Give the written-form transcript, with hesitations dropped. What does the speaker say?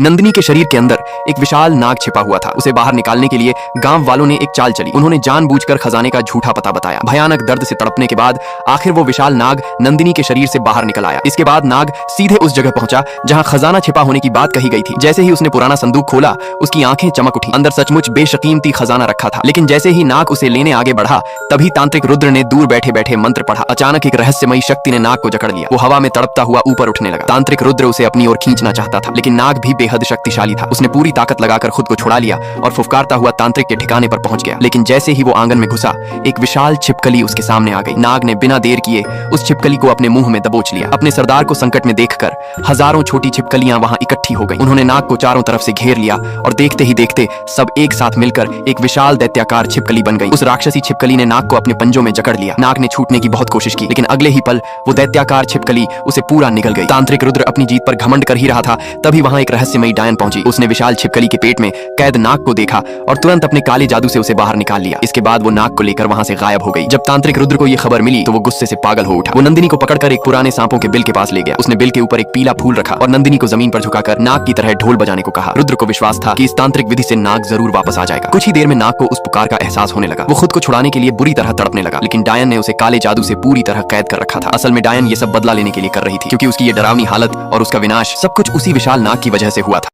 नंदिनी के शरीर के अंदर एक विशाल नाग छिपा हुआ था। उसे बाहर निकालने के लिए गांव वालों ने एक चाल चली। उन्होंने जानबूझकर खजाने का झूठा पता बताया। भयानक दर्द से तड़पने के बाद आखिर वो विशाल नाग नंदिनी के शरीर से बाहर निकल आया। इसके बाद नाग सीधे उस जगह पहुंचा जहां खजाना छिपा होने की बात कही गई थी। जैसे ही उसने पुराना संदूक खोला, उसकी आंखें चमक उठी। अंदर सचमुच बेशकीमती खजाना रखा था। लेकिन जैसे ही नाग उसे लेने आगे बढ़ा, तभी तांत्रिक रुद्र ने दूर बैठे बैठे मंत्र पढ़ा। अचानक एक रहस्यमयी शक्ति ने नाग को जकड़ लिया। वो हवा में तड़पता हुआ ऊपर उठने लगा। तांत्रिक रुद्र उसे अपनी ओर खींचना चाहता था, लेकिन नाग भी बेहद शक्तिशाली था। उसने पूरी ताकत लगाकर खुद को छुड़ा लिया और फुफकारता हुआ तांत्रिक के ठिकाने पर पहुंच गया। लेकिन जैसे ही वो आंगन में घुसा, एक विशाल छिपकली उसके सामने आ गई। नाग ने बिना देर किए उस छिपकली को अपने मुंह में दबोच लिया। अपने सरदार को संकट में देखकर हजारों छोटी छिपकलियां वहां इकट्ठी हो गईं। उन्होंने नाग को चारों तरफ से घेर लिया और देखते ही देखते सब एक साथ मिलकर एक विशाल दैत्याकार छिपकली बन गई। उस राक्षसी छिपकली ने नाग को अपने पंजों में जकड़ लिया। नाग ने छूटने की बहुत कोशिश की, लेकिन अगले ही पल वो दैत्याकार छिपकली उसे पूरा निगल गई। तांत्रिक रुद्र अपनी जीत पर घमंड कर ही रहा था, तभी वहां एक रहस्यमयी डायन पहुंची। उसने विशाल छिपकली के पेट में कैद नाग को देखा और तुरंत अपने काले जादू से उसे बाहर निकाल लिया। इसके बाद वो नाग को लेकर वहां से गायब हो गई। जब तांत्रिक रुद्र को यह खबर मिली तो वो गुस्से से पागल हो उठा। वो नंदिनी को पकड़कर एक पुराने सांपों के बिल के पास ले गया। उसने बिल के ऊपर एक पीला फूल रखा और नंदिनी को जमीन पर झुकाकर नाग की तरह ढोल बजाने को कहा। रुद्र को विश्वास था कि इस तांत्रिक विधि से नाग जरूर वापस आ जाएगा। कुछ ही देर में नाग को उस पुकार का एहसास होने लगा। वो खुद को छुड़ाने के लिए बुरी तरह तड़पने लगा, लेकिन डायन ने उसे काले जादू से पूरी तरह कैद कर रखा था। असल में डायन ये सब बदला लेने के लिए कर रही थी, क्योंकि उसकी ये डरावनी हालत और उसका विनाश सब कुछ उसी विशाल नाग की वजह से हुआ था।